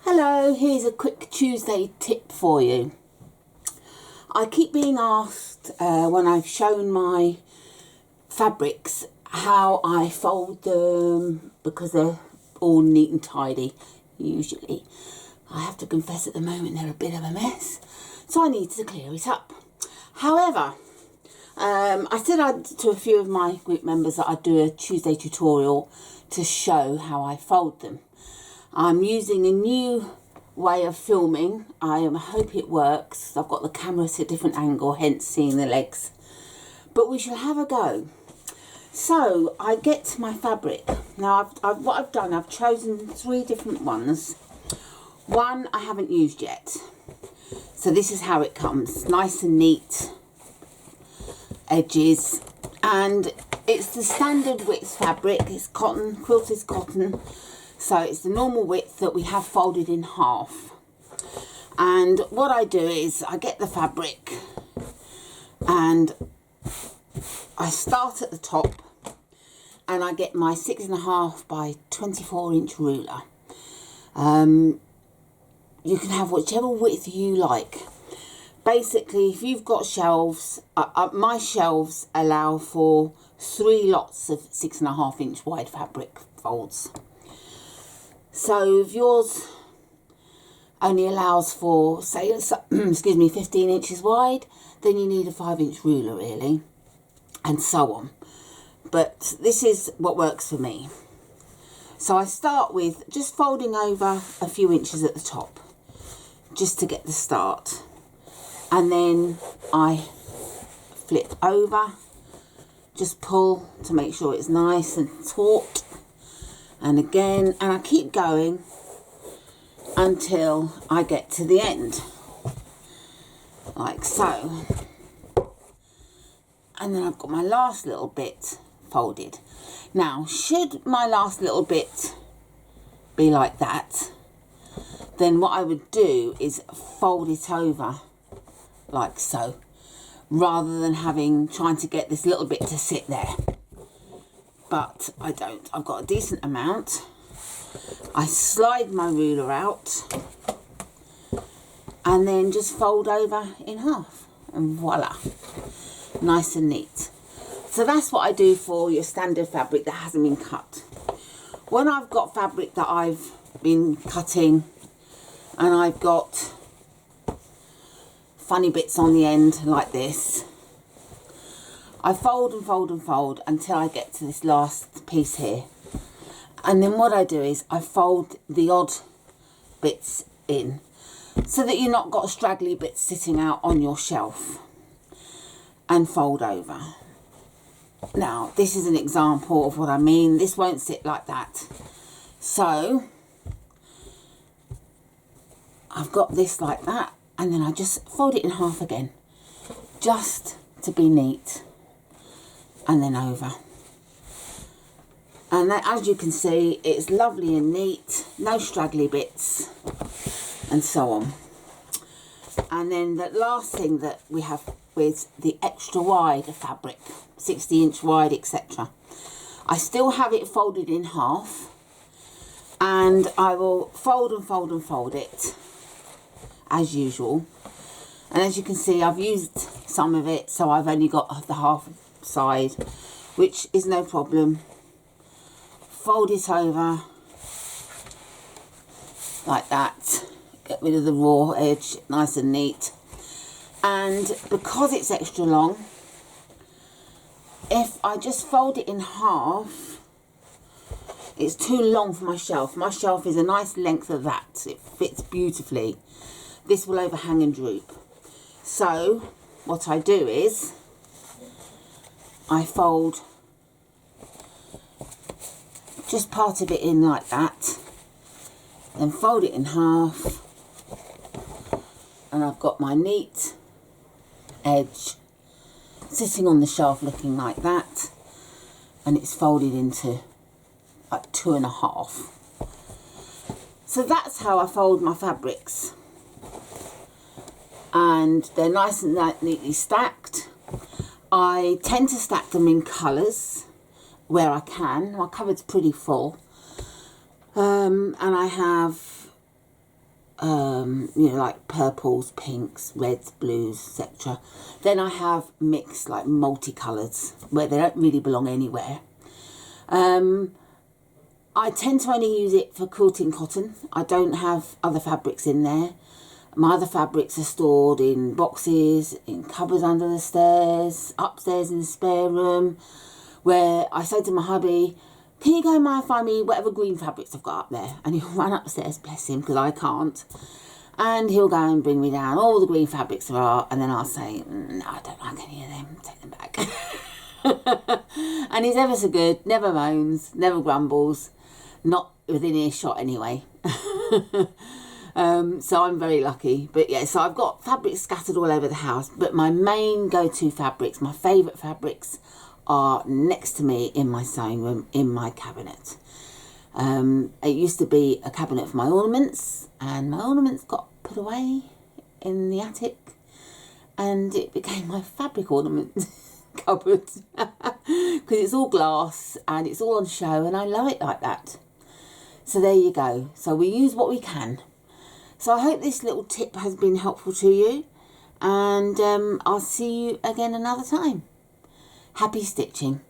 Hello, here's a quick Tuesday tip for you. I keep being asked when I've shown my fabrics how I fold them because they're all neat and tidy usually. I have to confess at the moment they're a bit of a mess, so I need to clear it up. However, I said to a few of my group members that I'd do a Tuesday tutorial to show how I fold them. I'm using a new way of filming. I hope it works. I've got the camera at a different angle, hence seeing the legs. But we shall have a go. So I get my fabric. Now what I've done, I've chosen 3 different ones. One I haven't used yet. So this is how it comes. Nice and neat edges. And it's the standard width fabric. It's cotton, quilted cotton. So it's the normal width that we have folded in half. And what I do is I get the fabric and I start at the top and I get my 6.5 by 24 inch ruler. You can have whichever width you like. Basically, if you've got shelves, my shelves allow for 3 lots of 6.5 inch wide fabric folds. So if yours only allows for, say, excuse me, 15 inches wide, then you need a 5 inch ruler really, and so on. But this is what works for me. So I start with just folding over a few inches at the top, just to get the start. And then I flip over, just pull to make sure it's nice and taut. And again, and I keep going until I get to the end, like so. And then I've got my last little bit folded. Now, should my last little bit be like that, then what I would do is fold it over like so, rather than trying to get this little bit to sit there. But I don't. I've got a decent amount. I slide my ruler out and then just fold over in half, and voila, nice and neat. So that's what I do for your standard fabric that hasn't been cut. When I've got fabric that I've been cutting and I've got funny bits on the end like this, I fold and fold and fold until I get to this last piece here. And then what I do is I fold the odd bits in so that you've not got straggly bits sitting out on your shelf, and fold over. Now, this is an example of what I mean. This won't sit like that. So I've got this like that, and then I just fold it in half again, just to be neat. And then over. And that, as you can see, it's lovely and neat, no straggly bits, and so on. And then the last thing that we have with the extra wide fabric, 60 inch wide, etc. I still have it folded in half, and I will fold and fold and fold it as usual. And as you can see, I've used some of it, so I've only got the half side, which is no problem. Fold it over like that, get rid of the raw edge, nice and neat. And because it's extra long, if I just fold it in half, it's too long for my shelf. My shelf is a nice length of that, it fits beautifully. This will overhang and droop. So what I do is I fold just part of it in like that, then fold it in half, and I've got my neat edge sitting on the shelf looking like that, and it's folded into like 2.5. So that's how I fold my fabrics, and they're nice and neatly stacked. I tend to stack them in colours where I can. My cupboard's pretty full. And I have you know, like purples, pinks, reds, blues, etc. Then I have mixed, like multicolours, where they don't really belong anywhere. I tend to only use it for quilting cotton. I don't have other fabrics in there. My other fabrics are stored in boxes, in cupboards under the stairs, upstairs in the spare room, where I say to my hubby, can you go and find me whatever green fabrics I've got up there? And he'll run upstairs, bless him, because I can't. And he'll go and bring me down all the green fabrics there are, and then I'll say, no, I don't like any of them, take them back. And he's ever so good, never moans, never grumbles, not within earshot anyway. So I'm very lucky. But yeah, so I've got fabrics scattered all over the house, but my main go-to fabrics, my favourite fabrics, are next to me in my sewing room, in my cabinet. It used to be a cabinet for my ornaments, and my ornaments got put away in the attic, and it became my fabric ornament cupboard, because it's all glass and it's all on show, and I love it like that. So there you go. So we use what we can. So I hope this little tip has been helpful to you, and I'll see you again another time. Happy stitching.